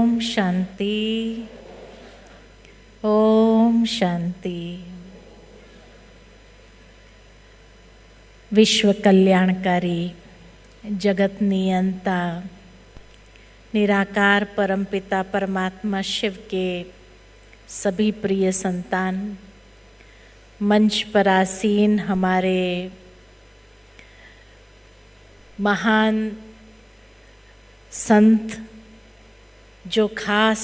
ओम शांति, ओम शांति। विश्व कल्याणकारी, जगत नियंता, निराकार परमपिता परमात्मा शिव के सभी प्रिय संतान, मंच पर आसीन हमारे महान संत जो खास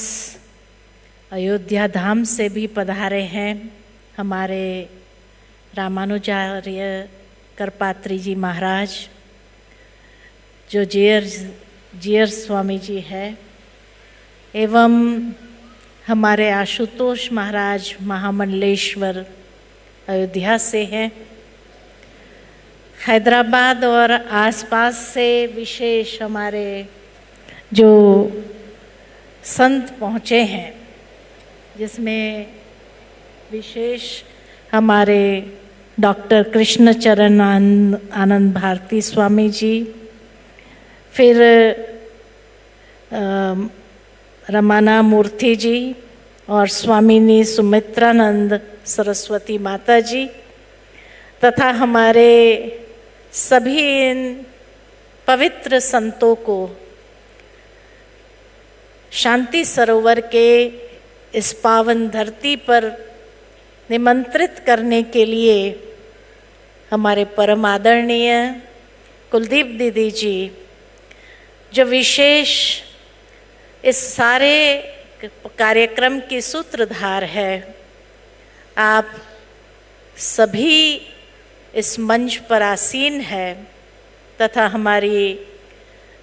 अयोध्या धाम से भी पधारे हैं, हमारे रामानुजार्य करपात्री जी महाराज जो जीयर स्वामी जी है, एवं हमारे आशुतोष महाराज महामंडलेश्वर अयोध्या से हैं। हैदराबाद और आसपास से विशेष हमारे जो संत पहुँचे हैं, जिसमें विशेष हमारे डॉक्टर कृष्ण चरण आनंद भारती स्वामी जी, फिर रमाना मूर्ति जी और स्वामिनी सुमित्रानंद सरस्वती माता जी, तथा हमारे सभी इन पवित्र संतों को शांति सरोवर के इस पावन धरती पर निमंत्रित करने के लिए हमारे परम आदरणीय कुलदीप दीदी जी, जो विशेष इस सारे कार्यक्रम की सूत्रधार है, आप सभी इस मंच पर आसीन है, तथा हमारी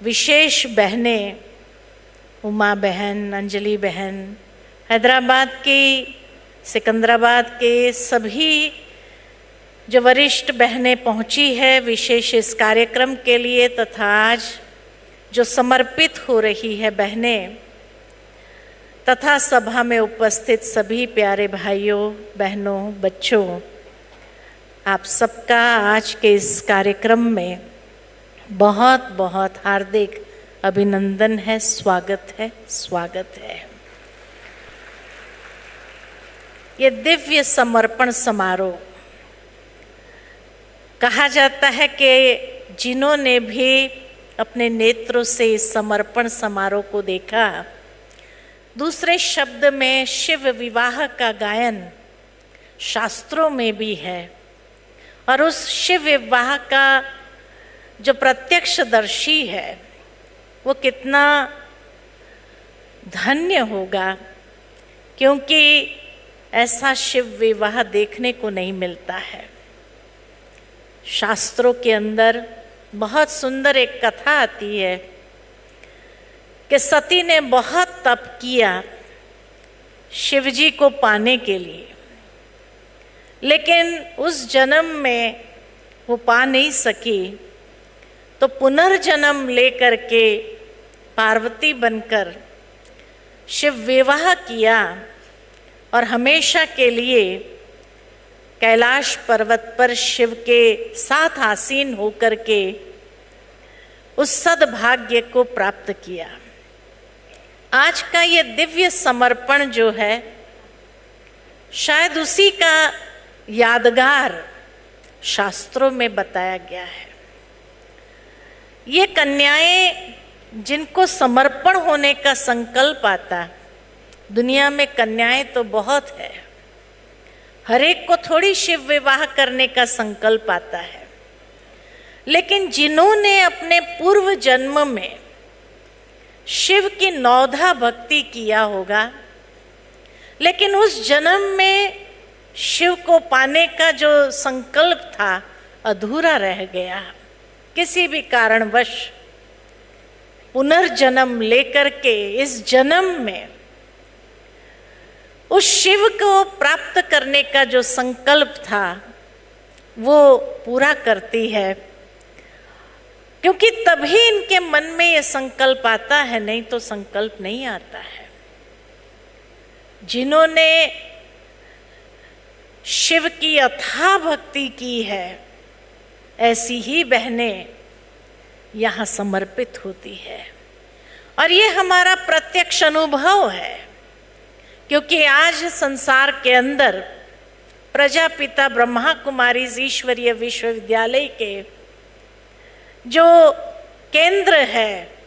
विशेष बहनें उमा बहन, अंजलि बहन, हैदराबाद की, सिकंदराबाद के सभी जो वरिष्ठ बहनें पहुंची है विशेष इस कार्यक्रम के लिए, तथा आज जो समर्पित हो रही है बहनें, तथा सभा में उपस्थित सभी प्यारे भाइयों बहनों बच्चों, आप सबका आज के इस कार्यक्रम में बहुत बहुत हार्दिक अभिनंदन है, स्वागत है, स्वागत है। ये दिव्य समर्पण समारोह, कहा जाता है कि जिन्होंने भी अपने नेत्रों से इस समर्पण समारोह को देखा, दूसरे शब्द में शिव विवाह का गायन शास्त्रों में भी है, और उस शिव विवाह का जो प्रत्यक्षदर्शी है वो कितना धन्य होगा, क्योंकि ऐसा शिव विवाह देखने को नहीं मिलता है। शास्त्रों के अंदर बहुत सुंदर एक कथा आती है कि सती ने बहुत तप किया शिवजी को पाने के लिए, लेकिन उस जन्म में वो पा नहीं सकी, तो पुनर्जन्म लेकर के पार्वती बनकर शिव विवाह किया और हमेशा के लिए कैलाश पर्वत पर शिव के साथ आसीन होकर के उस सद्भाग्य को प्राप्त किया। आज का ये दिव्य समर्पण जो है, शायद उसी का यादगार शास्त्रों में बताया गया है। ये कन्याएं जिनको समर्पण होने का संकल्प आता, दुनिया में कन्याएं तो बहुत है, हर एक को थोड़ी शिव विवाह करने का संकल्प आता है, लेकिन जिन्होंने अपने पूर्व जन्म में शिव की नौधा भक्ति किया होगा, लेकिन उस जन्म में शिव को पाने का जो संकल्प था अधूरा रह गया, किसी भी कारणवश पुनर्जन्म लेकर के इस जन्म में उस शिव को प्राप्त करने का जो संकल्प था वो पूरा करती है, क्योंकि तभी इनके मन में ये संकल्प आता है, नहीं तो संकल्प नहीं आता है। जिन्होंने शिव की अथाह भक्ति की है, ऐसी ही बहनें यहाँ समर्पित होती है। और ये हमारा प्रत्यक्ष अनुभव है, क्योंकि आज संसार के अंदर प्रजापिता ब्रह्मा कुमारी ईश्वरीय विश्वविद्यालय के जो केंद्र है,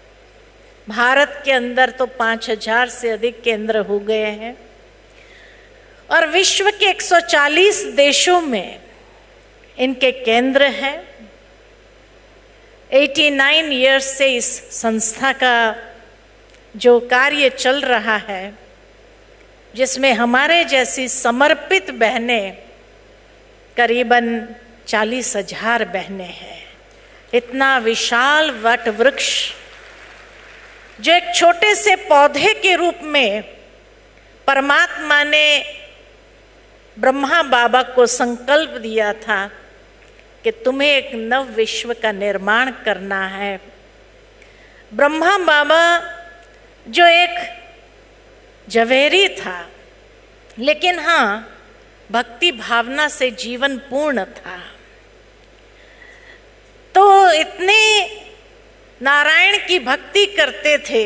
भारत के अंदर तो 5000 से अधिक केंद्र हो गए हैं और विश्व के 140 देशों में इनके केंद्र हैं। 89 इयर्स से इस संस्था का जो कार्य चल रहा है, जिसमें हमारे जैसी समर्पित बहनें करीबन 40,000 बहनें हैं। इतना विशाल वट वृक्ष जो एक छोटे से पौधे के रूप में परमात्मा ने ब्रह्मा बाबा को संकल्प दिया था कि तुम्हें एक नव विश्व का निर्माण करना है। ब्रह्मा बाबा जो एक जवेरी था, लेकिन हाँ, भक्ति भावना से जीवन पूर्ण था। तो इतने नारायण की भक्ति करते थे,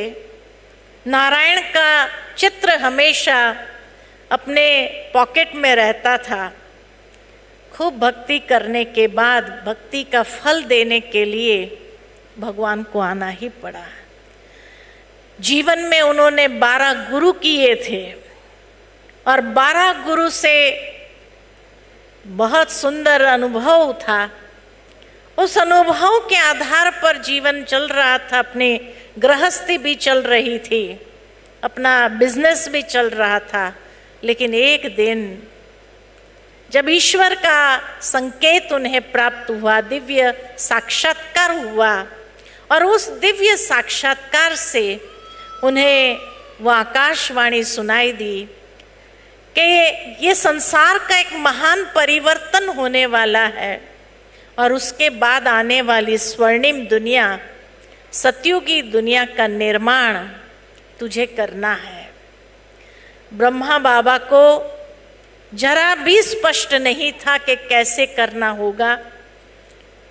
नारायण का चित्र हमेशा अपने पॉकेट में रहता था। खूब भक्ति करने के बाद भक्ति का फल देने के लिए भगवान को आना ही पड़ा। जीवन में उन्होंने 12 गुरु किए थे और 12 गुरु से बहुत सुंदर अनुभव था। उस अनुभव के आधार पर जीवन चल रहा था, अपनी गृहस्थी भी चल रही थी, अपना बिजनेस भी चल रहा था। लेकिन एक दिन जब ईश्वर का संकेत उन्हें प्राप्त हुआ, दिव्य साक्षात्कार हुआ, और उस दिव्य साक्षात्कार से उन्हें वो आकाशवाणी सुनाई दी कि ये संसार का एक महान परिवर्तन होने वाला है और उसके बाद आने वाली स्वर्णिम दुनिया, सतयुगी दुनिया का निर्माण तुझे करना है। ब्रह्मा बाबा को जरा भी स्पष्ट नहीं था कि कैसे करना होगा,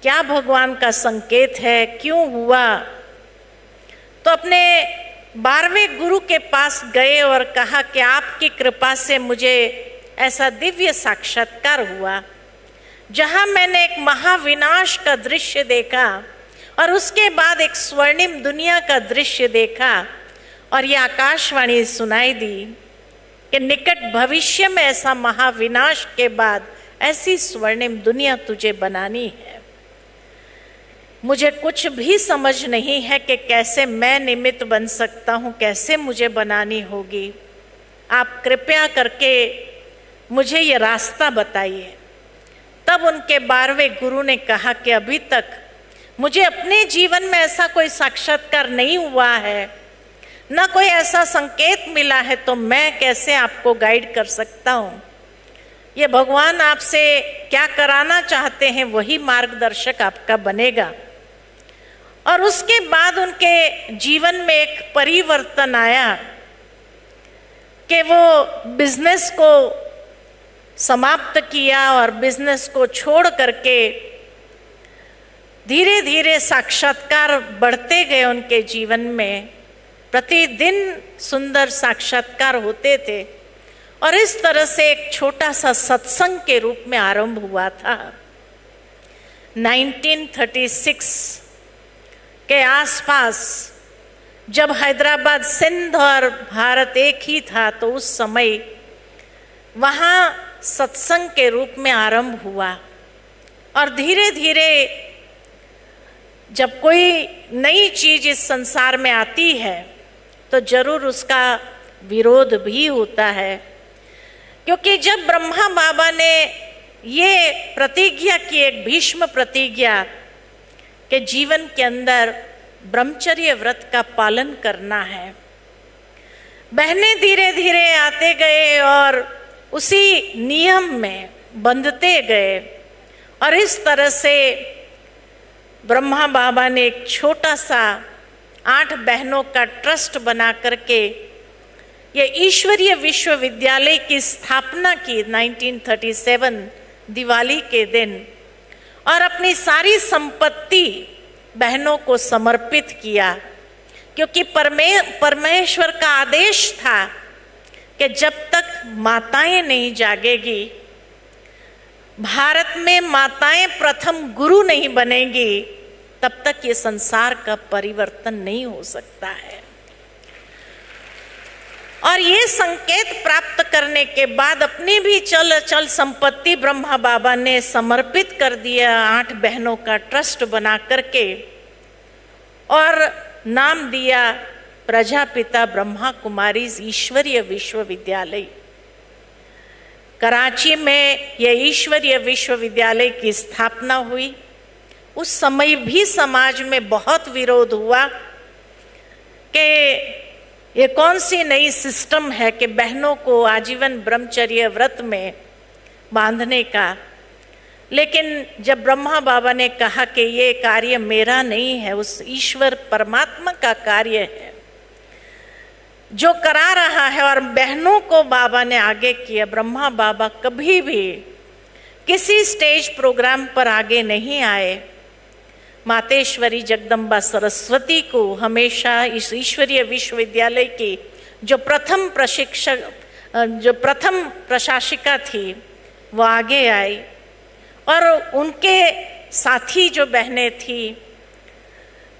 क्या भगवान का संकेत है, क्यों हुआ। तो अपने 12वें गुरु के पास गए और कहा कि आपकी कृपा से मुझे ऐसा दिव्य साक्षात्कार हुआ जहां मैंने एक महाविनाश का दृश्य देखा और उसके बाद एक स्वर्णिम दुनिया का दृश्य देखा, और ये आकाशवाणी सुनाई दी कि निकट भविष्य में ऐसा महाविनाश के बाद ऐसी स्वर्णिम दुनिया तुझे बनानी है। मुझे कुछ भी समझ नहीं है कि कैसे मैं निमित्त बन सकता हूँ, कैसे मुझे बनानी होगी। आप कृपया करके मुझे ये रास्ता बताइए। तब उनके 12वें गुरु ने कहा कि अभी तक मुझे अपने जीवन में ऐसा कोई साक्षात्कार नहीं हुआ है, न कोई ऐसा संकेत मिला है, तो मैं कैसे आपको गाइड कर सकता हूँ। ये भगवान आपसे क्या कराना चाहते हैं वही मार्गदर्शक आपका बनेगा। और उसके बाद उनके जीवन में एक परिवर्तन आया कि वो बिजनेस को समाप्त किया और बिजनेस को छोड़ करके धीरे धीरे साक्षात्कार बढ़ते गए उनके जीवन में। प्रतिदिन सुंदर साक्षात्कार होते थे और इस तरह से एक छोटा सा सत्संग के रूप में आरंभ हुआ था। 1936 के आसपास जब हैदराबाद, सिंध और भारत एक ही था, तो उस समय वहाँ सत्संग के रूप में आरंभ हुआ। और धीरे धीरे जब कोई नई चीज इस संसार में आती है तो जरूर उसका विरोध भी होता है, क्योंकि जब ब्रह्मा बाबा ने ये प्रतिज्ञा की, एक भीष्म प्रतिज्ञा, कि जीवन के अंदर ब्रह्मचर्य व्रत का पालन करना है, बहनें धीरे धीरे आते गए और उसी नियम में बंधते गए। और इस तरह से ब्रह्मा बाबा ने एक छोटा सा 8 बहनों का ट्रस्ट बना करके ये ईश्वरीय विश्वविद्यालय की स्थापना की 1937 दिवाली के दिन, और अपनी सारी संपत्ति बहनों को समर्पित किया। क्योंकि परमेश्वर का आदेश था कि जब तक माताएं नहीं जागेगी, भारत में माताएं प्रथम गुरु नहीं बनेंगी, तब तक ये संसार का परिवर्तन नहीं हो सकता है। और ये संकेत प्राप्त करने के बाद अपनी भी चल संपत्ति ब्रह्मा बाबा ने समर्पित कर दिया 8 बहनों का ट्रस्ट बना करके, और नाम दिया प्रजापिता ब्रह्मा कुमारी ईश्वरीय विश्वविद्यालय। कराची में यह ईश्वरीय विश्वविद्यालय की स्थापना हुई। उस समय भी समाज में बहुत विरोध हुआ कि ये कौन सी नई सिस्टम है कि बहनों को आजीवन ब्रह्मचर्य व्रत में बांधने का। लेकिन जब ब्रह्मा बाबा ने कहा कि ये कार्य मेरा नहीं है, उस ईश्वर परमात्मा का कार्य है जो करा रहा है, और बहनों को बाबा ने आगे किया। ब्रह्मा बाबा कभी भी किसी स्टेज प्रोग्राम पर आगे नहीं आए। मातेश्वरी जगदम्बा सरस्वती को हमेशा इस ईश्वरीय विश्वविद्यालय की जो प्रथम प्रशासिका थी वो आगे आई, और उनके साथी जो बहनें थी,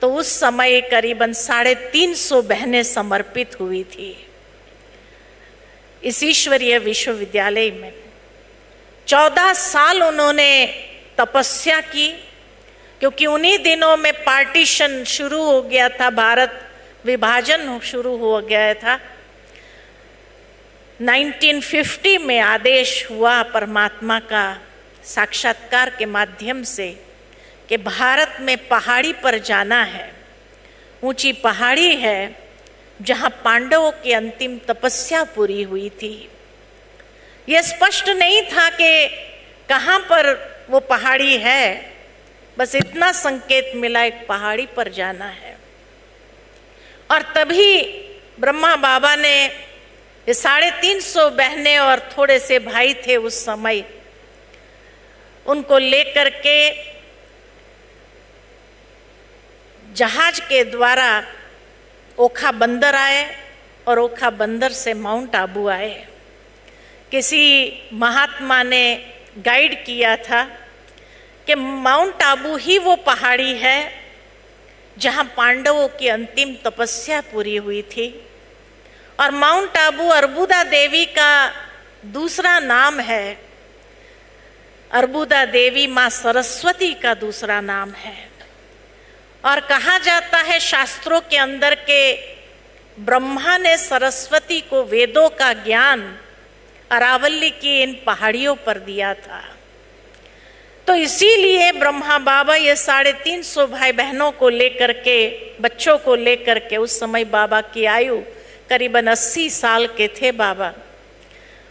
तो उस समय करीबन 350 बहनें समर्पित हुई थी इस ईश्वरीय विश्वविद्यालय में। 14 साल उन्होंने तपस्या की, क्योंकि उन्हीं दिनों में पार्टीशन शुरू हो गया था, भारत विभाजन शुरू हो गया था। 1950 में आदेश हुआ परमात्मा का साक्षात्कार के माध्यम से कि भारत में पहाड़ी पर जाना है, ऊंची पहाड़ी है जहां पांडवों की अंतिम तपस्या पूरी हुई थी। यह स्पष्ट नहीं था कि कहां पर वो पहाड़ी है, बस इतना संकेत मिला एक पहाड़ी पर जाना है। और तभी ब्रह्मा बाबा ने ये 350 बहनें और थोड़े से भाई थे उस समय, उनको लेकर के जहाज के द्वारा ओखा बंदर आए, और ओखा बंदर से माउंट आबू आए। किसी महात्मा ने गाइड किया था कि माउंट आबू ही वो पहाड़ी है जहां पांडवों की अंतिम तपस्या पूरी हुई थी। और माउंट आबू अर्बुदा देवी का दूसरा नाम है। अर्बुदा देवी माँ सरस्वती का दूसरा नाम है। और कहा जाता है शास्त्रों के अंदर के ब्रह्मा ने सरस्वती को वेदों का ज्ञान अरावली की इन पहाड़ियों पर दिया था। तो इसीलिए ब्रह्मा बाबा ये 350 भाई बहनों को लेकर के, बच्चों को लेकर के, उस समय बाबा की आयु करीबन 80 साल के थे बाबा,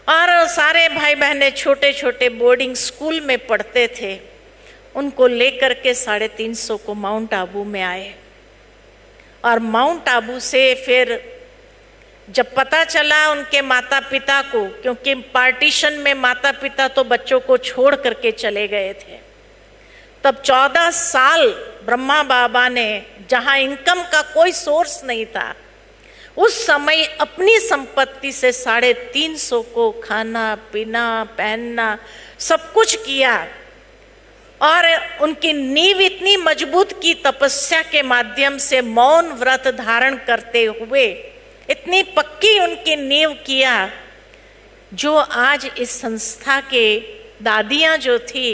और सारे भाई बहनें छोटे छोटे बोर्डिंग स्कूल में पढ़ते थे, उनको लेकर के 350 को माउंट आबू में आए। और माउंट आबू से फिर जब पता चला उनके माता पिता को, क्योंकि पार्टीशन में माता पिता तो बच्चों को छोड़ करके चले गए थे, तब 14 साल ब्रह्मा बाबा ने, जहां इनकम का कोई सोर्स नहीं था, उस समय अपनी संपत्ति से 350 को खाना पीना पहनना सब कुछ किया। और उनकी नींव इतनी मजबूत की तपस्या के माध्यम से, मौन व्रत धारण करते हुए इतनी पक्की उनकी नींव किया, जो आज इस संस्था के दादियां जो थी,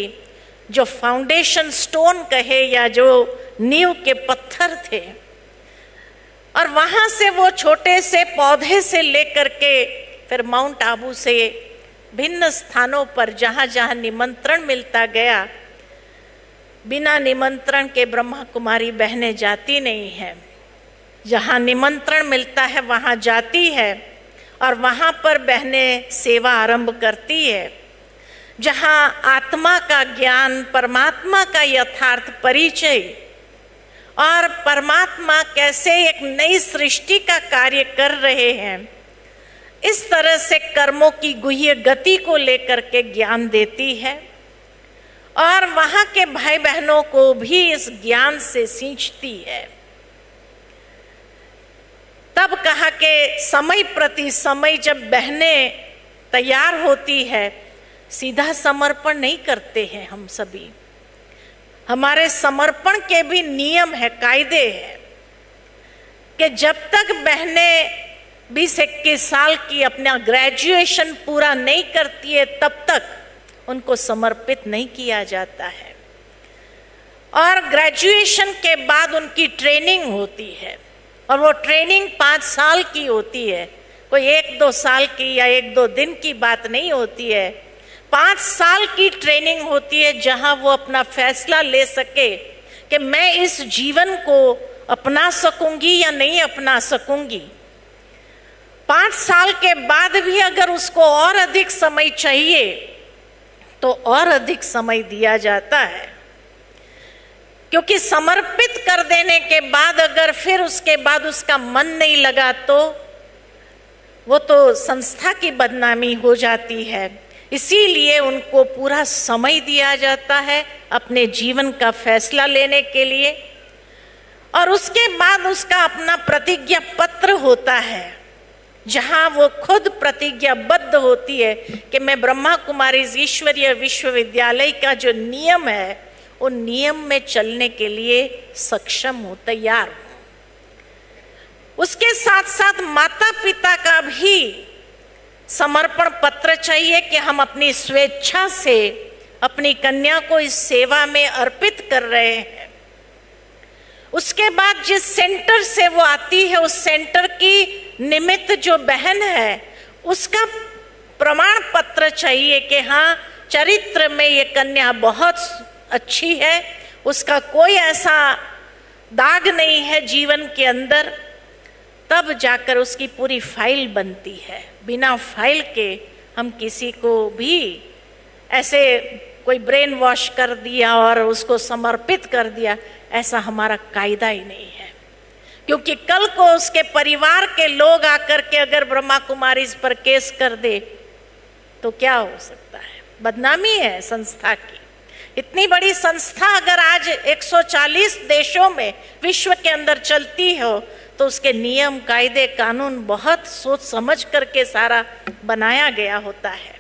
जो फाउंडेशन स्टोन कहे या जो नींव के पत्थर थे, और वहां से वो छोटे से पौधे से लेकर के फिर माउंट आबू से भिन्न स्थानों पर जहां जहां निमंत्रण मिलता गया, बिना निमंत्रण के ब्रह्मा कुमारी बहनें जाती नहीं है। जहाँ निमंत्रण मिलता है वहाँ जाती है, और वहाँ पर बहनें सेवा आरंभ करती है। जहाँ आत्मा का ज्ञान, परमात्मा का यथार्थ परिचय, और परमात्मा कैसे एक नई सृष्टि का कार्य कर रहे हैं, इस तरह से कर्मों की गुह्य गति को लेकर के ज्ञान देती है। और वहाँ के भाई बहनों को भी इस ज्ञान से सींचती है। तब कहा कि समय प्रति समय जब बहनें तैयार होती है, सीधा समर्पण नहीं करते हैं हम सभी। हमारे समर्पण के भी नियम है, कायदे हैं कि जब तक बहनें 20-21 साल की अपना ग्रेजुएशन पूरा नहीं करती है तब तक उनको समर्पित नहीं किया जाता है। और ग्रेजुएशन के बाद उनकी ट्रेनिंग होती है और वो ट्रेनिंग 5 साल की होती है, कोई 1-2 साल की या 1-2 दिन की बात नहीं होती है। 5 साल की ट्रेनिंग होती है जहां वो अपना फैसला ले सके कि मैं इस जीवन को अपना सकूंगी या नहीं अपना सकूंगी। 5 साल के बाद भी अगर उसको और अधिक समय चाहिए तो और अधिक समय दिया जाता है, क्योंकि समर्पित कर देने के बाद अगर फिर उसके बाद उसका मन नहीं लगा तो वो तो संस्था की बदनामी हो जाती है। इसीलिए उनको पूरा समय दिया जाता है अपने जीवन का फैसला लेने के लिए। और उसके बाद उसका अपना प्रतिज्ञा पत्र होता है जहां वो खुद प्रतिज्ञाबद्ध होती है कि मैं ब्रह्मा कुमारी ईश्वरीय विश्वविद्यालय का जो नियम है उन नियम में चलने के लिए सक्षम हूं, तैयार हूं। उसके साथ साथ माता पिता का भी समर्पण पत्र चाहिए कि हम अपनी स्वेच्छा से अपनी कन्या को इस सेवा में अर्पित कर रहे हैं। उसके बाद जिस सेंटर से वो आती है उस सेंटर की निमित्त जो बहन है उसका प्रमाण पत्र चाहिए कि हाँ, चरित्र में ये कन्या बहुत अच्छी है, उसका कोई ऐसा दाग नहीं है जीवन के अंदर। तब जाकर उसकी पूरी फाइल बनती है। बिना फाइल के हम किसी को भी ऐसे कोई ब्रेन वॉश कर दिया और उसको समर्पित कर दिया, ऐसा हमारा कायदा ही नहीं है। क्योंकि कल को उसके परिवार के लोग आकर के अगर ब्रह्मा कुमारी इस पर केस कर दे तो क्या हो सकता है? बदनामी है संस्था की। इतनी बड़ी संस्था अगर आज 140 देशों में विश्व के अंदर चलती हो तो उसके नियम कायदे कानून बहुत सोच समझ करके सारा बनाया गया होता है।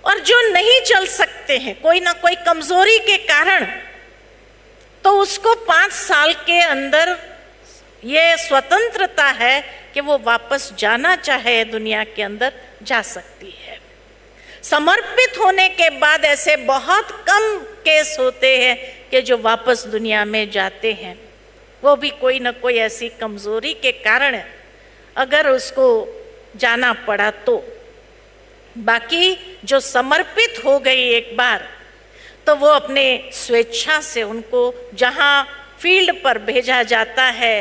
और जो नहीं चल सकते हैं कोई ना कोई कमजोरी के कारण, तो उसको 5 साल के अंदर ये स्वतंत्रता है कि वो वापस जाना चाहे दुनिया के अंदर जा सकती है। समर्पित होने के बाद ऐसे बहुत कम केस होते हैं कि जो वापस दुनिया में जाते हैं, वो भी कोई ना कोई ऐसी कमजोरी के कारण अगर उसको जाना पड़ा तो। बाकी जो समर्पित हो गई एक बार तो वो अपने स्वेच्छा से उनको जहाँ फील्ड पर भेजा जाता है,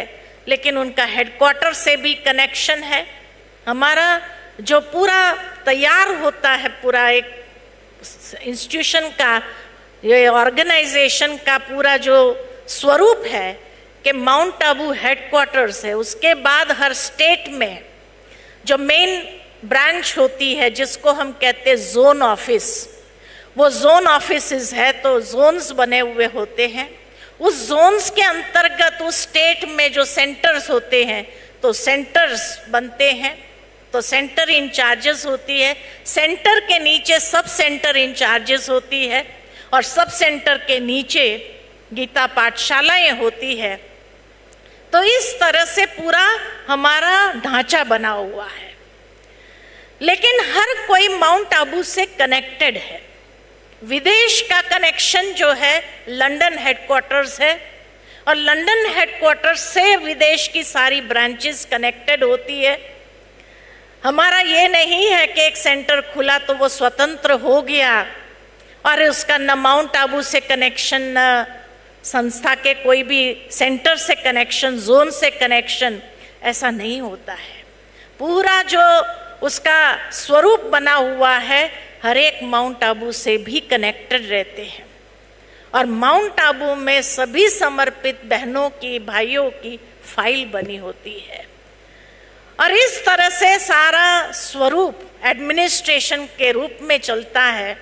लेकिन उनका हेडक्वार्टर से भी कनेक्शन है। हमारा जो पूरा तैयार होता है, पूरा एक इंस्टीट्यूशन का, ये ऑर्गेनाइजेशन का पूरा जो स्वरूप है कि माउंट आबू हेडक्वार्टर्स है, उसके बाद हर स्टेट में जो मेन ब्रांच होती है जिसको हम कहते हैं जोन ऑफिस, वो जोन ऑफिस है, तो जोन्स बने हुए होते हैं। उस जोन्स के अंतर्गत उस स्टेट में जो सेंटर्स होते हैं तो सेंटर्स बनते हैं, तो सेंटर इंचार्जेस होती है, सेंटर के नीचे सब सेंटर इंचार्जेस होती है और सब सेंटर के नीचे गीता पाठशालाएं होती है। तो इस तरह से पूरा हमारा ढांचा बना हुआ है। लेकिन हर कोई माउंट आबू से कनेक्टेड है। विदेश का कनेक्शन जो है लंदन हेडक्वार्टर्स है और लंदन हेडक्वार्टर्स से विदेश की सारी ब्रांचेस कनेक्टेड होती है। हमारा ये नहीं है कि एक सेंटर खुला तो वो स्वतंत्र हो गया और उसका न माउंट आबू से कनेक्शन, न संस्था के कोई भी सेंटर से कनेक्शन, जोन से कनेक्शन, ऐसा नहीं होता है। पूरा जो उसका स्वरूप बना हुआ है हर एक माउंट आबू से भी कनेक्टेड रहते हैं। और माउंट आबू में सभी समर्पित बहनों की, भाइयों की फाइल बनी होती है। और इस तरह से सारा स्वरूप एडमिनिस्ट्रेशन के रूप में चलता है।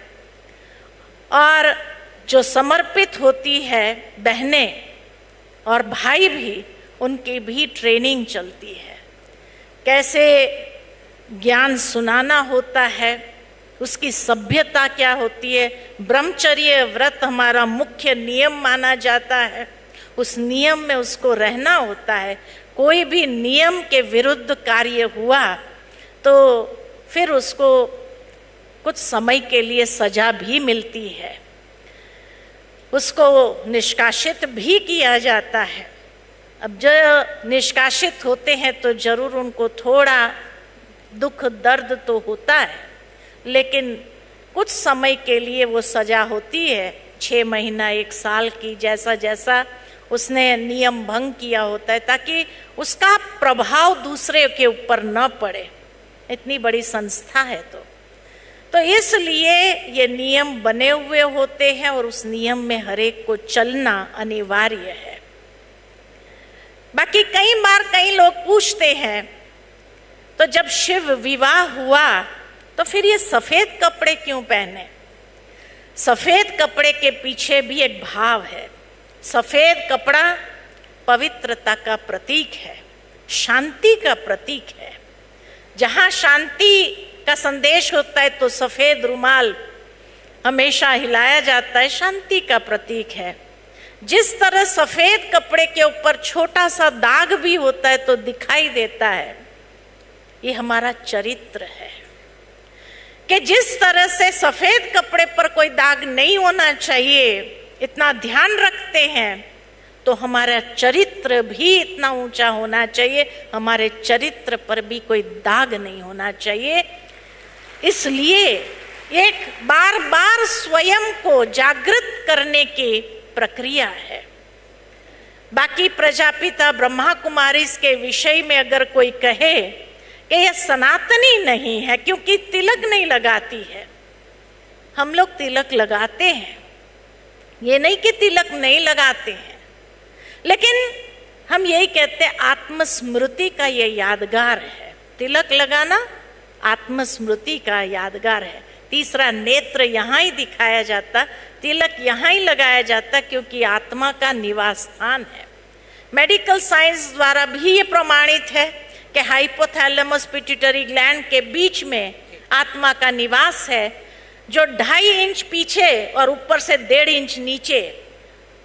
और जो समर्पित होती है बहनें और भाई भी, उनकी भी ट्रेनिंग चलती है, कैसे ज्ञान सुनाना होता है, उसकी सभ्यता क्या होती है। ब्रह्मचर्य व्रत हमारा मुख्य नियम माना जाता है, उस नियम में उसको रहना होता है। कोई भी नियम के विरुद्ध कार्य हुआ तो फिर उसको कुछ समय के लिए सजा भी मिलती है, उसको निष्कासित भी किया जाता है। अब जो निष्कासित होते हैं तो जरूर उनको थोड़ा दुख दर्द तो होता है, लेकिन कुछ समय के लिए वो सजा होती है, 6 महीना 1 साल की, जैसा जैसा उसने नियम भंग किया होता है, ताकि उसका प्रभाव दूसरे के ऊपर न पड़े। इतनी बड़ी संस्था है तो इसलिए ये नियम बने हुए होते हैं और उस नियम में हर एक को चलना अनिवार्य है। बाकी कई बार कई लोग पूछते हैं, तो जब शिव विवाह हुआ तो फिर ये सफेद कपड़े क्यों पहने? सफेद कपड़े के पीछे भी एक भाव है। सफेद कपड़ा पवित्रता का प्रतीक है, शांति का प्रतीक है। जहाँ शांति का संदेश होता है तो सफेद रुमाल हमेशा हिलाया जाता है, शांति का प्रतीक है। जिस तरह सफेद कपड़े के ऊपर छोटा सा दाग भी होता है तो दिखाई देता है, ये हमारा चरित्र है कि जिस तरह से सफेद कपड़े पर कोई दाग नहीं होना चाहिए, इतना ध्यान रखते हैं, तो हमारा चरित्र भी इतना ऊंचा होना चाहिए, हमारे चरित्र पर भी कोई दाग नहीं होना चाहिए। इसलिए एक बार बार स्वयं को जागृत करने की प्रक्रिया है। बाकी प्रजापिता ब्रह्मा कुमारी के विषय में अगर कोई कहे कि यह सनातनी नहीं है क्योंकि तिलक नहीं लगाती है, हम लोग तिलक लगाते हैं, ये नहीं कि तिलक नहीं लगाते हैं, लेकिन हम यही कहते हैं आत्मस्मृति का ये यादगार है। तिलक लगाना आत्मस्मृति का यादगार है। तीसरा नेत्र यहाँ ही दिखाया जाता, तिलक यहाँ ही लगाया जाता क्योंकि आत्मा का निवास स्थान है। मेडिकल साइंस द्वारा भी ये प्रमाणित है कि हाइपोथैलेमस पिट्यूटरी ग्लैंड के बीच में आत्मा का निवास है, जो 2.5 इंच पीछे और ऊपर से 1.5 इंच नीचे,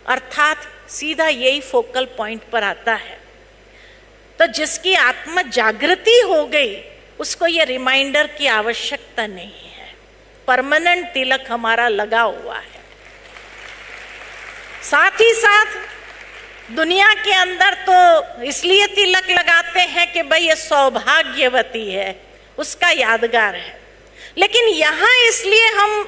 अर्थात सीधा यही फोकल पॉइंट पर आता है। तो जिसकी आत्मा जागृति हो गई उसको ये रिमाइंडर की आवश्यकता नहीं है, परमानेंट तिलक हमारा लगा हुआ है। साथ ही साथ दुनिया के अंदर तो इसलिए तिलक लगाते हैं कि भाई ये सौभाग्यवती है, उसका यादगार है, लेकिन यहाँ इसलिए हम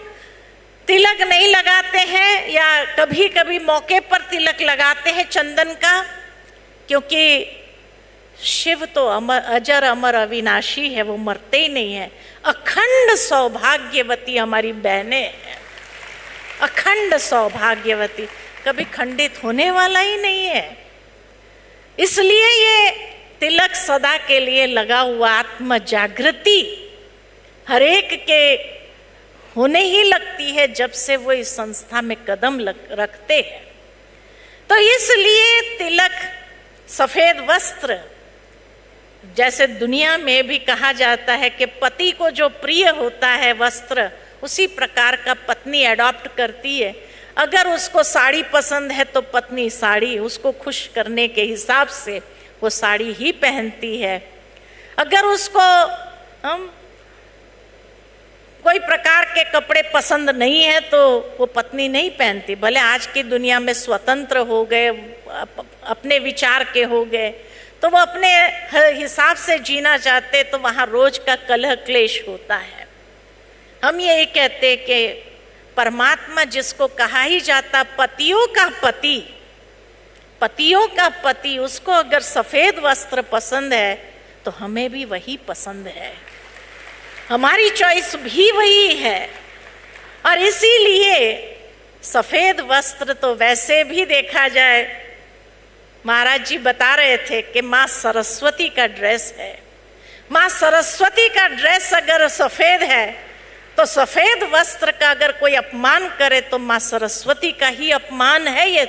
तिलक नहीं लगाते हैं या कभी कभी मौके पर तिलक लगाते हैं चंदन का, क्योंकि शिव तो अमर, अजर अमर अविनाशी है, वो मरते ही नहीं है। अखंड सौभाग्यवती हमारी बहनें हैं, अखंड सौभाग्यवती, कभी खंडित होने वाला ही नहीं है। इसलिए ये तिलक सदा के लिए लगा हुआ आत्म जागृति हर एक के होने ही लगती है जब से वो इस संस्था में कदम रखते हैं। तो इसलिए तिलक, सफेद वस्त्र, जैसे दुनिया में भी कहा जाता है कि पति को जो प्रिय होता है वस्त्र, उसी प्रकार का पत्नी अडॉप्ट करती है। अगर उसको साड़ी पसंद है तो पत्नी साड़ी, उसको खुश करने के हिसाब से वो साड़ी ही पहनती है। अगर उसको कोई प्रकार के कपड़े पसंद नहीं है तो वो पत्नी नहीं पहनती। भले आज की दुनिया में स्वतंत्र हो गए, अपने विचार के हो गए, तो वो अपने हिसाब से जीना चाहते, तो वहाँ रोज का कलह क्लेश होता है। हम यही कहते कि परमात्मा जिसको कहा ही जाता पतियों का पति, पतियों का पति, उसको अगर सफेद वस्त्र पसंद है तो हमें भी वही पसंद है, हमारी चॉइस भी वही है। और इसीलिए सफेद वस्त्र तो वैसे भी देखा जाए, महाराज जी बता रहे थे कि माँ सरस्वती का ड्रेस है। माँ सरस्वती का ड्रेस अगर सफेद है तो सफेद वस्त्र का अगर कोई अपमान करे तो माँ सरस्वती का ही अपमान है ये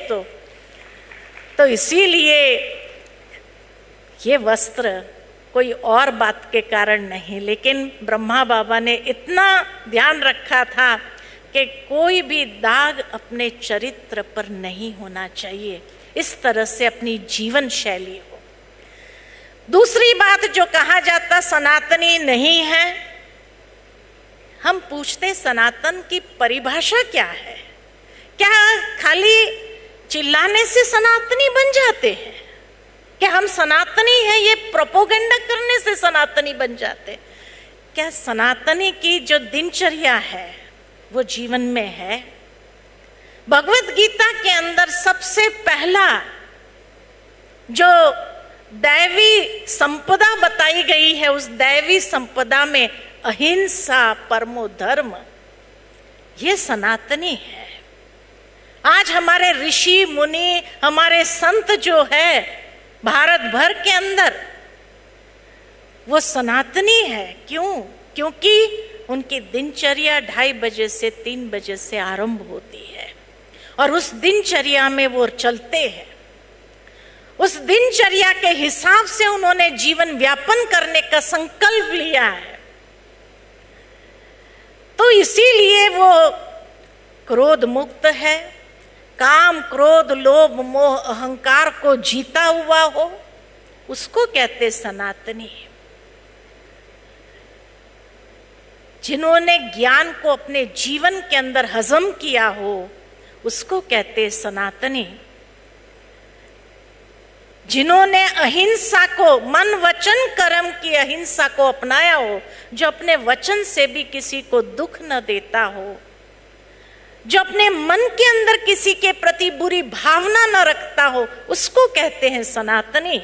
तो इसीलिए ये वस्त्र कोई और बात के कारण नहीं, लेकिन ब्रह्मा बाबा ने इतना ध्यान रखा था कि कोई भी दाग अपने चरित्र पर नहीं होना चाहिए, इस तरह से अपनी जीवन शैली हो। दूसरी बात जो कहा जाता सनातनी नहीं है, हम पूछते सनातन की परिभाषा क्या है? क्या खाली चिल्लाने से सनातनी बन जाते हैं? क्या हम सनातनी हैं ये प्रोपोगंडा करने से सनातनी बन जाते? क्या सनातनी की जो दिनचर्या है वो जीवन में है? भगवत गीता के अंदर सबसे पहला जो दैवी संपदा बताई गई है, उस दैवी संपदा में अहिंसा परमो धर्म, ये सनातनी है। आज हमारे ऋषि मुनि, हमारे संत जो है भारत भर के अंदर, वो सनातनी है। क्यों? क्योंकि उनकी दिनचर्या 2:30 बजे से 3 बजे से आरंभ होती है और उस दिनचर्या में वो चलते हैं। उस दिनचर्या के हिसाब से उन्होंने जीवन व्यापन करने का संकल्प लिया है। तो इसीलिए वो क्रोध मुक्त है, काम क्रोध लोभ मोह अहंकार को जीता हुआ हो, उसको कहते सनातनी। जिन्होंने ज्ञान को अपने जीवन के अंदर हजम किया हो, उसको कहते सनातनी। जिन्होंने अहिंसा को, मन वचन कर्म की अहिंसा को अपनाया हो, जो अपने वचन से भी किसी को दुख न देता हो, जो अपने मन के अंदर किसी के प्रति बुरी भावना न रखता हो, उसको कहते हैं सनातनी।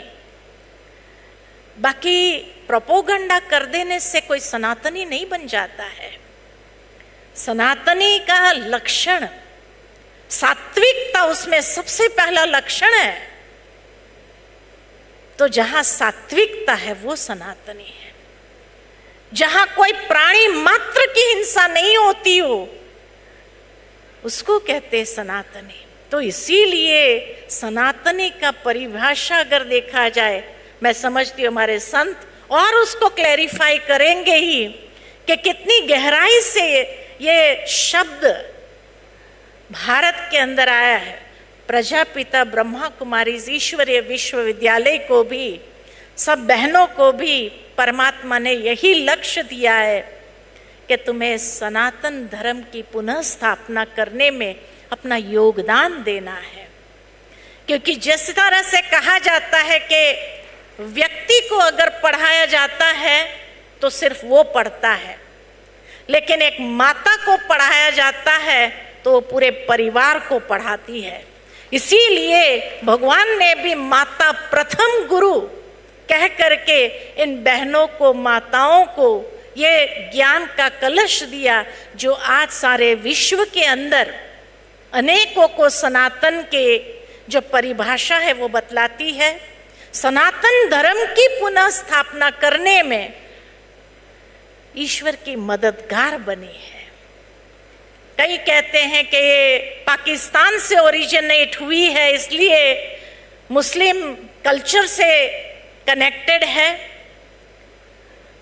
बाकी प्रोपोगंडा कर देने से कोई सनातनी नहीं बन जाता है। सनातनी का लक्षण सात्विकता, उसमें सबसे पहला लक्षण है। तो जहां सात्विकता है वो सनातनी है। जहां कोई प्राणी मात्र की हिंसा नहीं होती हो, उसको कहते हैं सनातनी। तो इसीलिए सनातनी का परिभाषा अगर देखा जाए, मैं समझती हूँ हमारे संत और उसको क्लैरिफाई करेंगे ही कि कितनी गहराई से ये शब्द भारत के अंदर आया है। प्रजापिता ब्रह्मा कुमारी ईश्वरीय विश्वविद्यालय को भी, सब बहनों को भी परमात्मा ने यही लक्ष्य दिया है कि तुम्हें सनातन धर्म की पुनः स्थापना करने में अपना योगदान देना है। क्योंकि जिस तरह से कहा जाता है कि व्यक्ति को अगर पढ़ाया जाता है तो सिर्फ वो पढ़ता है, लेकिन एक माता को पढ़ाया जाता है तो वो पूरे परिवार को पढ़ाती है। इसीलिए भगवान ने भी माता प्रथम गुरु कह करके इन बहनों को, माताओं को ये ज्ञान का कलश दिया, जो आज सारे विश्व के अंदर अनेकों को सनातन के जो परिभाषा है वो बतलाती है। सनातन धर्म की पुनः स्थापना करने में ईश्वर की मददगार बनी है। कई कहते हैं कि ये पाकिस्तान से ओरिजिनेट हुई है, इसलिए मुस्लिम कल्चर से कनेक्टेड है।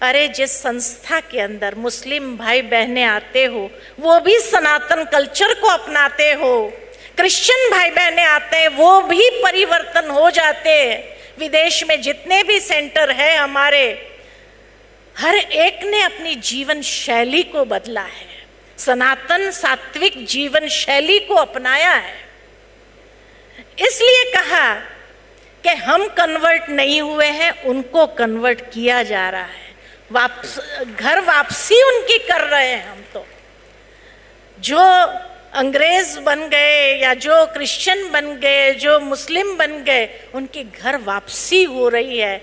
अरे जिस संस्था के अंदर मुस्लिम भाई बहनें आते हो, वो भी सनातन कल्चर को अपनाते हो। क्रिश्चियन भाई बहनें आते हैं, वो भी परिवर्तन हो जाते हैं। विदेश में जितने भी सेंटर है हमारे, हर एक ने अपनी जीवन शैली को बदला है, सनातन सात्विक जीवन शैली को अपनाया है। इसलिए कहा कि हम कन्वर्ट नहीं हुए हैं, उनको कन्वर्ट किया जा रहा है। घर वापसी उनकी कर रहे हैं हम। तो जो अंग्रेज बन गए या जो क्रिश्चियन बन गए, जो मुस्लिम बन गए, उनकी घर वापसी हो रही है।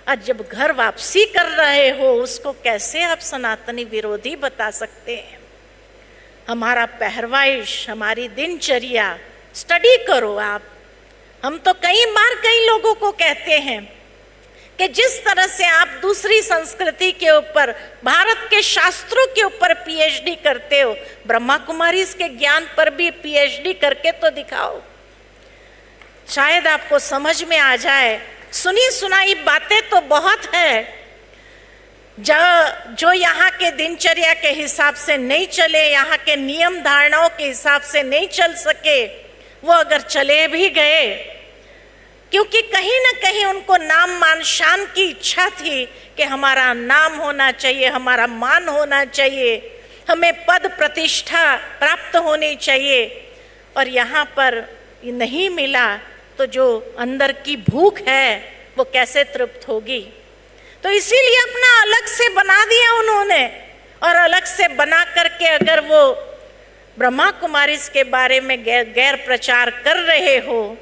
आज जब घर वापसी कर रहे हो, उसको कैसे आप सनातनी विरोधी बता सकते हैं? हमारा पहरवाइश, हमारी दिनचर्या स्टडी करो आप। हम तो कई बार कई लोगों को कहते हैं कि जिस तरह से आप दूसरी संस्कृति के ऊपर, भारत के शास्त्रों के ऊपर पीएचडी करते हो, ब्रह्मा कुमारी के ज्ञान पर भी पीएचडी करके तो दिखाओ। शायद आपको समझ में आ जाए सुनी सुनाई बातें तो बहुत है, जो यहाँ के दिनचर्या के हिसाब से नहीं चले, यहाँ के नियम धारणाओं के हिसाब से नहीं चल सके, वो अगर चले भी गए, क्योंकि कहीं ना कहीं उनको नाम मान शान की इच्छा थी कि हमारा नाम होना चाहिए, हमारा मान होना चाहिए, हमें पद प्रतिष्ठा प्राप्त होनी चाहिए, और यहाँ पर नहीं मिला तो जो अंदर की भूख है वो कैसे तृप्त होगी। तो इसीलिए अपना अलग से बना दिया उन्होंने, और अलग से बना करके अगर वो ब्रह्मा कुमारी के बारे में गैर प्रचार कर रहे हो,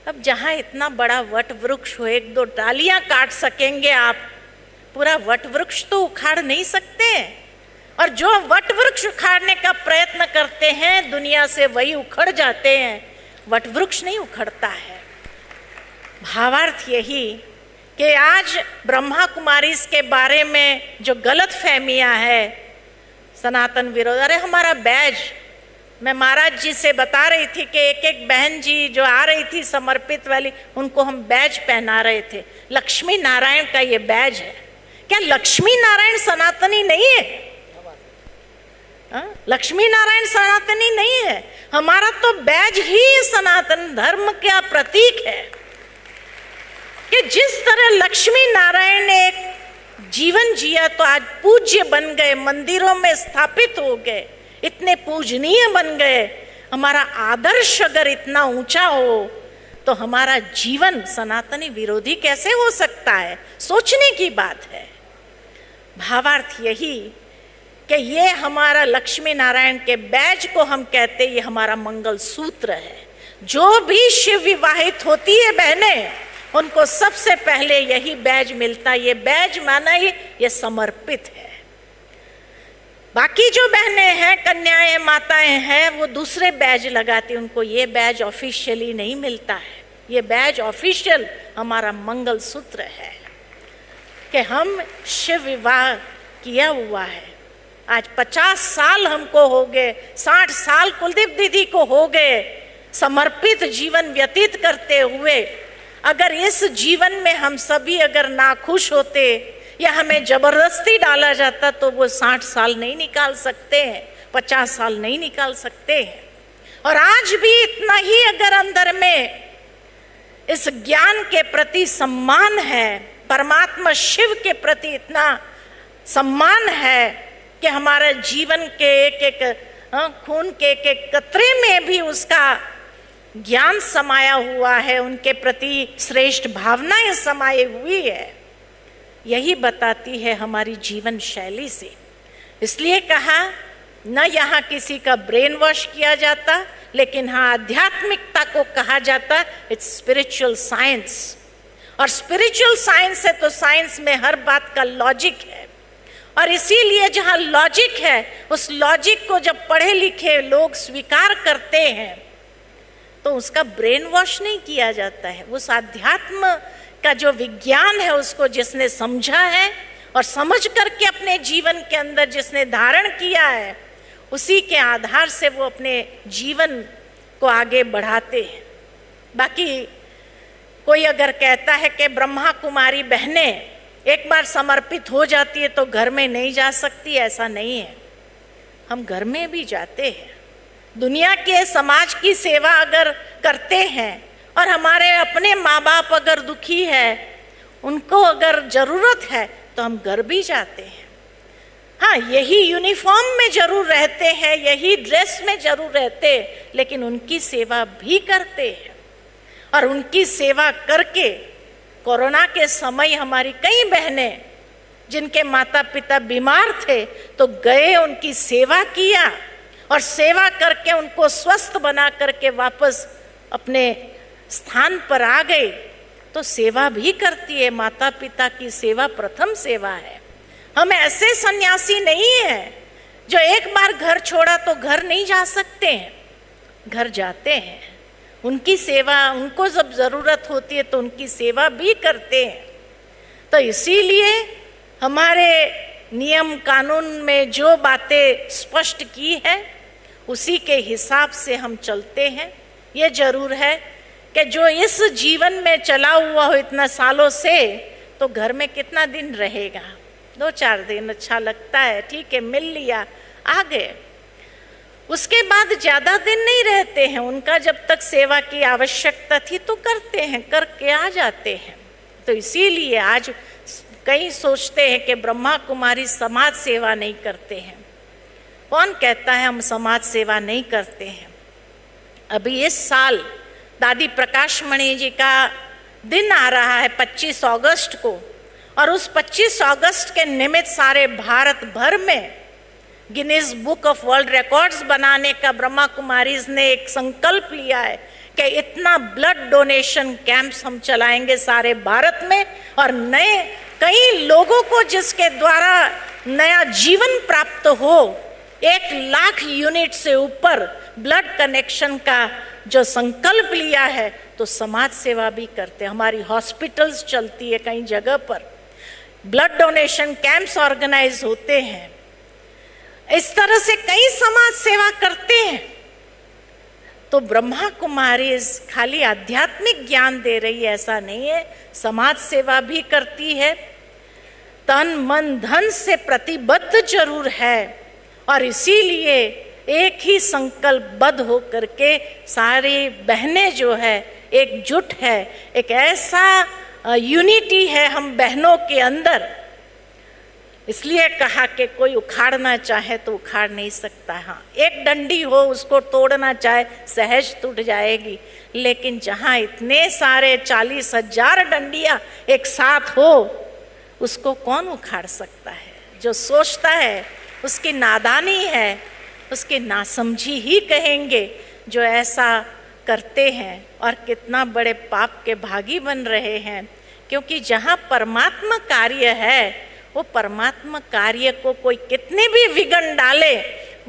अब जहाँ इतना बड़ा वट वृक्ष हो, एक दो डालियाँ काट सकेंगे आप, पूरा वट वृक्ष तो उखाड़ नहीं सकते। और जो वट वृक्ष उखाड़ने का प्रयत्न करते हैं दुनिया से, वही उखड़ जाते हैं, वट वृक्ष नहीं उखड़ता है। भावार्थ यही कि आज ब्रह्मा कुमारी के बारे में जो गलत फहमियाँ है, सनातन विरोध, अरे हमारा बैज, मैं महाराज जी से बता रही थी कि एक एक बहन जी जो आ रही थी समर्पित वाली, उनको हम बैज पहना रहे थे, लक्ष्मी नारायण का ये बैज है। क्या लक्ष्मी नारायण सनातनी नहीं है? लक्ष्मी नारायण सनातनी नहीं है, हमारा तो बैज ही सनातन धर्म का प्रतीक है। कि जिस तरह लक्ष्मी नारायण ने एक जीवन जिया तो आज पूज्य बन गए, मंदिरों में स्थापित हो गए, इतने पूजनीय बन गए। हमारा आदर्श अगर इतना ऊंचा हो तो हमारा जीवन सनातनी विरोधी कैसे हो सकता है? सोचने की बात है। भावार्थ यही कि ये हमारा लक्ष्मी नारायण के बैज को हम कहते, ये हमारा मंगल सूत्र है। जो भी शिव विवाहित होती है बहनें, उनको सबसे पहले यही बैज मिलता है। ये बैज माना ये समर्पित है। बाकी जो बहनें हैं, कन्याएं, माताएं हैं, वो दूसरे बैज लगाती, उनको ये बैज ऑफिशियली नहीं मिलता है। ये बैज ऑफिशियल हमारा मंगल सूत्र है कि हम शिव विवाह किया हुआ है। आज 50 साल हमको हो गए, 60 साल कुलदीप दीदी को हो गए समर्पित जीवन व्यतीत करते हुए। अगर इस जीवन में हम सभी अगर नाखुश होते या हमें जबरदस्ती डाला जाता तो वो 60 साल नहीं निकाल सकते हैं, 50 साल नहीं निकाल सकते हैं। और आज भी इतना ही अगर अंदर में इस ज्ञान के प्रति सम्मान है, परमात्मा शिव के प्रति इतना सम्मान है कि हमारा जीवन के एक एक खून के एक एक कतरे में भी उसका ज्ञान समाया हुआ है, उनके प्रति श्रेष्ठ भावनाएं समाई हुई है, यही बताती है हमारी जीवन शैली से। इसलिए कहा न यहाँ किसी का ब्रेन वॉश किया जाता, लेकिन हाँ आध्यात्मिकता को कहा जाता इट्स स्पिरिचुअल साइंस। और स्पिरिचुअल साइंस है तो साइंस में हर बात का लॉजिक है, और इसीलिए जहाँ लॉजिक है उस लॉजिक को जब पढ़े लिखे लोग स्वीकार करते हैं तो उसका ब्रेन वॉश नहीं किया जाता है। उस आध्यात्म का जो विज्ञान है उसको जिसने समझा है और समझ करके अपने जीवन के अंदर जिसने धारण किया है, उसी के आधार से वो अपने जीवन को आगे बढ़ाते हैं। बाकी कोई अगर कहता है कि ब्रह्मा कुमारी बहनें एक बार समर्पित हो जाती है तो घर में नहीं जा सकती, ऐसा नहीं है। हम घर में भी जाते हैं, दुनिया के समाज की सेवा अगर करते हैं, और हमारे अपने माँ बाप अगर दुखी है, उनको अगर जरूरत है तो हम घर भी जाते हैं। हाँ, यही यूनिफॉर्म में जरूर रहते हैं, यही ड्रेस में जरूर रहते, लेकिन उनकी सेवा भी करते हैं। और उनकी सेवा करके कोरोना के समय हमारी कई बहनें जिनके माता पिता बीमार थे तो गए, उनकी सेवा किया, और सेवा करके उनको स्वस्थ बना करके वापस अपने स्थान पर आ गए। तो सेवा भी करती है, माता पिता की सेवा प्रथम सेवा है। हम ऐसे सन्यासी नहीं हैं जो एक बार घर छोड़ा तो घर नहीं जा सकते हैं, घर जाते हैं, उनकी सेवा, उनको जब जरूरत होती है तो उनकी सेवा भी करते हैं। तो इसीलिए हमारे नियम कानून में जो बातें स्पष्ट की है उसी के हिसाब से हम चलते हैं। ये जरूर है कि जो इस जीवन में चला हुआ हो इतना सालों से, तो घर में कितना दिन रहेगा? 2-4 दिन अच्छा लगता है, ठीक है, मिल लिया, आ गए। उसके बाद ज़्यादा दिन नहीं रहते हैं। उनका जब तक सेवा की आवश्यकता थी तो करते हैं, करके आ जाते हैं। तो इसीलिए आज कई सोचते हैं कि ब्रह्मा कुमारी समाज सेवा नहीं करते हैं। कौन कहता है हम समाज सेवा नहीं करते हैं? अभी इस साल दादी प्रकाश मणि जी का दिन आ रहा है 25 अगस्त को, और उस 25 अगस्त के निमित्त सारे भारत भर में Guinness book of world records बनाने का ब्रह्मा कुमारीज ने एक संकल्प लिया है कि इतना ब्लड डोनेशन कैंप्स हम चलाएंगे सारे भारत में, और नए कई लोगों को जिसके द्वारा नया जीवन प्राप्त हो। 1 लाख यूनिट से ऊपर ब्लड कनेक्शन का जो संकल्प लिया है, तो समाज सेवा भी करते हैं। हमारी हॉस्पिटल्स चलती है, कई जगह पर ब्लड डोनेशन कैंप्स ऑर्गेनाइज होते हैं। इस तरह से कई समाज सेवा करते हैं। तो ब्रह्मा कुमारी खाली आध्यात्मिक ज्ञान दे रही है ऐसा नहीं है, समाज सेवा भी करती है, तन मन धन से प्रतिबद्ध जरूर है। और इसीलिए एक ही संकल्पबद्ध होकर के सारी बहनें जो है एकजुट है, एक ऐसा यूनिटी है हम बहनों के अंदर। इसलिए कहा कि कोई उखाड़ना चाहे तो उखाड़ नहीं सकता। हाँ, एक डंडी हो उसको तोड़ना चाहे सहज टूट जाएगी, लेकिन जहाँ इतने सारे 40,000 डंडियाँ एक साथ हो, उसको कौन उखाड़ सकता है? जो सोचता है उसकी नादानी है, उसकी नासमझी ही कहेंगे जो ऐसा करते हैं, और कितना बड़े पाप के भागी बन रहे हैं। क्योंकि जहाँ परमात्मा कार्य है, वो परमात्मा कार्य को कोई कितने भी विघ्न डाले,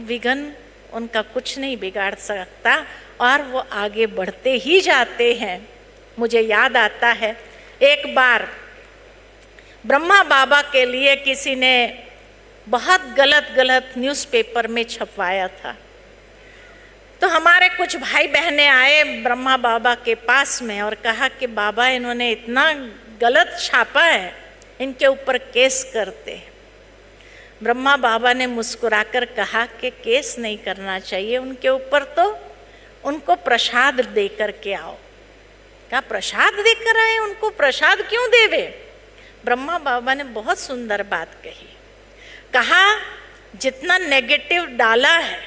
विघ्न उनका कुछ नहीं बिगाड़ सकता, और वो आगे बढ़ते ही जाते हैं। मुझे याद आता है एक बार ब्रह्मा बाबा के लिए किसी ने बहुत गलत न्यूज़पेपर में छपवाया था। तो हमारे कुछ भाई बहनें आए ब्रह्मा बाबा के पास में और कहा कि बाबा इन्होंने इतना गलत छापा है, इनके ऊपर केस करते हैं। ब्रह्मा बाबा ने मुस्कुराकर कहा कि केस नहीं करना चाहिए उनके ऊपर, तो उनको प्रसाद दे कर के आओ। कहा प्रसाद देकर आए? उनको प्रसाद क्यों देवे? ब्रह्मा बाबा ने बहुत सुंदर बात कही। कहा जितना नेगेटिव डाला है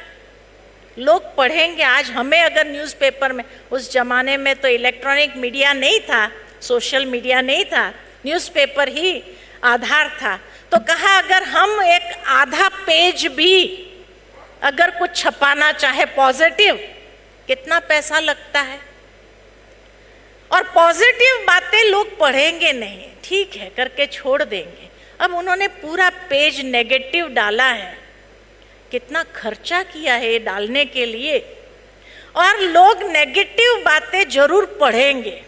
लोग पढ़ेंगे। आज हमें अगर न्यूज़पेपर में, उस जमाने में तो इलेक्ट्रॉनिक मीडिया नहीं था, सोशल मीडिया नहीं था, न्यूज़पेपर ही आधार था। तो कहा अगर हम एक आधा पेज भी अगर कुछ छपाना चाहे पॉजिटिव, कितना पैसा लगता है? और पॉजिटिव बातें लोग पढ़ेंगे नहीं, ठीक है करके छोड़ देंगे। अब उन्होंने पूरा पेज नेगेटिव डाला है, कितना खर्चा किया है ये डालने के लिए, और लोग नेगेटिव बातें जरूर पढ़ेंगे।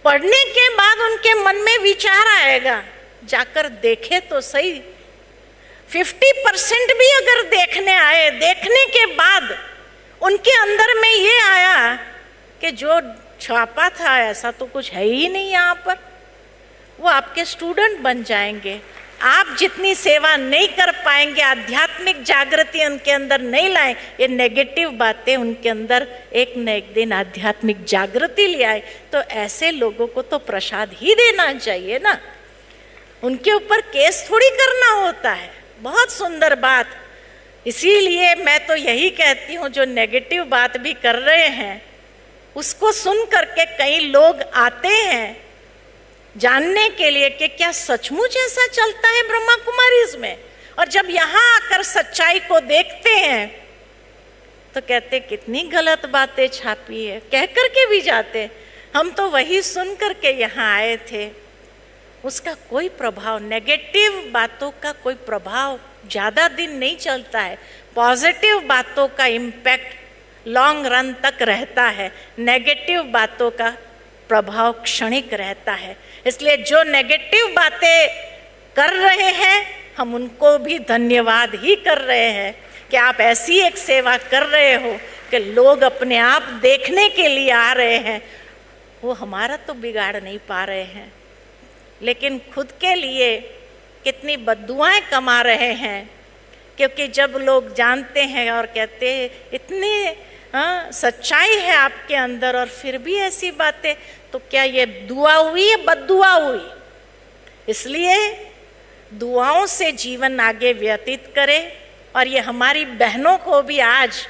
पढ़ने के बाद उनके मन में विचार आएगा, जाकर देखे तो सही। 50% भी अगर देखने आए, देखने के बाद उनके अंदर में ये आया कि जो छापा था ऐसा तो कुछ है ही नहीं यहाँ पर, वो आपके स्टूडेंट बन जाएंगे। आप जितनी सेवा नहीं कर पाएंगे, आध्यात्मिक जागृति उनके अंदर नहीं लाए, ये नेगेटिव बातें उनके अंदर एक न एक दिन आध्यात्मिक जागृति ले आए, तो ऐसे लोगों को तो प्रसाद ही देना चाहिए ना, उनके ऊपर केस थोड़ी करना होता है। बहुत सुंदर बात। इसीलिए मैं तो यही कहती हूँ जो नेगेटिव बात भी कर रहे हैं उसको सुन करके कई लोग आते हैं जानने के लिए कि क्या सचमुच ऐसा चलता है ब्रह्मा कुमारीज में, और जब यहाँ आकर सच्चाई को देखते हैं तो कहते कितनी गलत बातें छापी है, कह करके भी जाते। हम तो वही सुन करके यहाँ आए थे, उसका कोई प्रभाव, नेगेटिव बातों का कोई प्रभाव ज़्यादा दिन नहीं चलता है। पॉजिटिव बातों का इम्पैक्ट लॉन्ग रन तक रहता है, नेगेटिव बातों का प्रभाव क्षणिक रहता है। इसलिए जो नेगेटिव बातें कर रहे हैं हम उनको भी धन्यवाद ही कर रहे हैं कि आप ऐसी एक सेवा कर रहे हो कि लोग अपने आप देखने के लिए आ रहे हैं, वो हमारा तो बिगाड़ नहीं पा रहे हैं, लेकिन खुद के लिए कितनी बद्दुआएं कमा रहे हैं। क्योंकि जब लोग जानते हैं और कहते हैं इतनी सच्चाई है आपके अंदर और फिर भी ऐसी बातें, तो क्या ये दुआ हुई या बद्दुआ हुई? इसलिए दुआओं से जीवन आगे व्यतीत करें। और ये हमारी बहनों को भी आज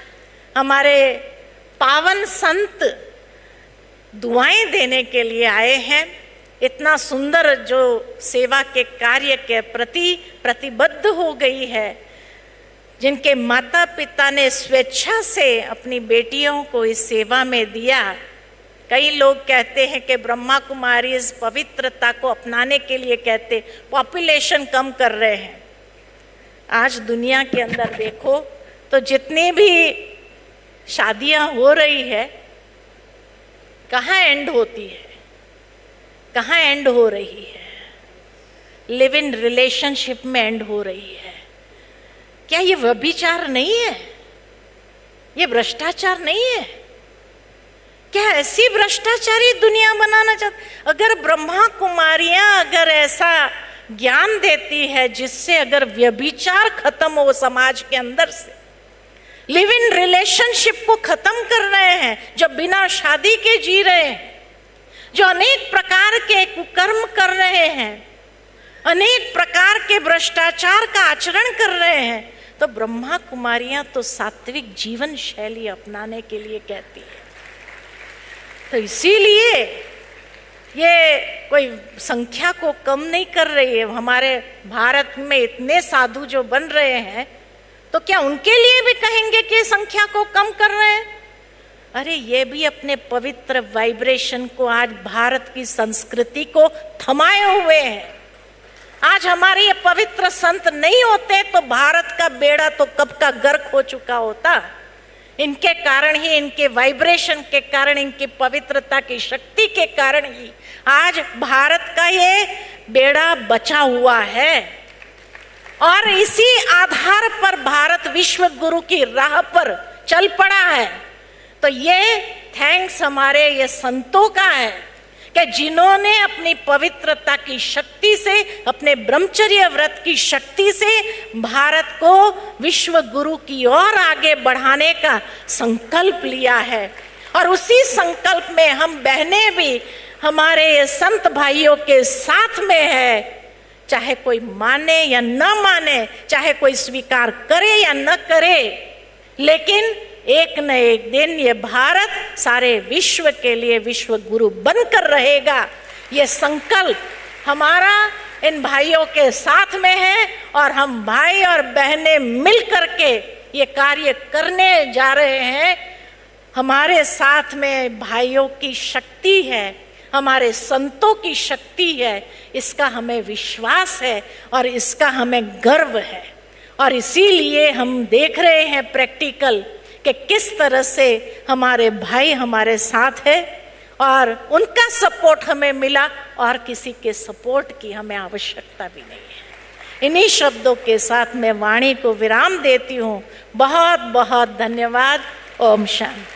हमारे पावन संत दुआएं देने के लिए आए हैं। इतना सुंदर जो सेवा के कार्य के प्रति प्रतिबद्ध हो गई है, जिनके माता पिता ने स्वेच्छा से अपनी बेटियों को इस सेवा में दिया। कई लोग कहते हैं कि ब्रह्मा कुमारी इस पवित्रता को अपनाने के लिए कहते, पॉपुलेशन कम कर रहे हैं। आज दुनिया के अंदर देखो तो जितनी भी शादियां हो रही है, कहाँ एंड होती है? कहाँ एंड हो रही है? लिव इन रिलेशनशिप में एंड हो रही है। क्या ये व्यभिचार नहीं है? ये भ्रष्टाचार नहीं है? क्या ऐसी भ्रष्टाचारी दुनिया बनाना चाहती? अगर ब्रह्मा कुमारियां अगर ऐसा ज्ञान देती है जिससे अगर व्यभिचार खत्म हो समाज के अंदर से, लिव इन रिलेशनशिप को खत्म कर रहे हैं, जो बिना शादी के जी रहे हैं, जो अनेक प्रकार के कुकर्म कर रहे हैं, अनेक प्रकार के भ्रष्टाचार का आचरण कर रहे हैं, तो ब्रह्मा कुमारियां तो सात्विक जीवन शैली अपनाने के लिए कहती है। तो इसीलिए ये कोई संख्या को कम नहीं कर रही है। हमारे भारत में इतने साधु जो बन रहे हैं, तो क्या उनके लिए भी कहेंगे कि संख्या को कम कर रहे हैं? अरे ये भी अपने पवित्र वाइब्रेशन को आज भारत की संस्कृति को थमाए हुए हैं। आज हमारे ये पवित्र संत नहीं होते तो भारत का बेड़ा तो कब का गर्क हो चुका होता। इनके कारण ही, इनके वाइब्रेशन के कारण, इनकी पवित्रता की शक्ति के कारण ही आज भारत का ये बेड़ा बचा हुआ है। और इसी आधार पर भारत विश्व गुरु की राह पर चल पड़ा है। तो ये थैंक्स हमारे ये संतों का है कि जिन्होंने अपनी पवित्रता की शक्ति से, अपने ब्रह्मचर्य व्रत की शक्ति से भारत को विश्व गुरु की ओर आगे बढ़ाने का संकल्प लिया है। और उसी संकल्प में हम बहनें भी हमारे ये संत भाइयों के साथ में है। चाहे कोई माने या न माने, चाहे कोई स्वीकार करे या न करे, लेकिन एक न एक दिन ये भारत सारे विश्व के लिए विश्व गुरु बनकर रहेगा। ये संकल्प हमारा इन भाइयों के साथ में है और हम भाई और बहनें मिल करके ये कार्य करने जा रहे हैं। हमारे साथ में भाइयों की शक्ति है, हमारे संतों की शक्ति है, इसका हमें विश्वास है और इसका हमें गर्व है। और इसीलिए हम देख रहे हैं प्रैक्टिकल कि किस तरह से हमारे भाई हमारे साथ है और उनका सपोर्ट हमें मिला और किसी के सपोर्ट की हमें आवश्यकता भी नहीं है। इन्हीं शब्दों के साथ मैं वाणी को विराम देती हूँ। बहुत बहुत धन्यवाद। ओम शांति।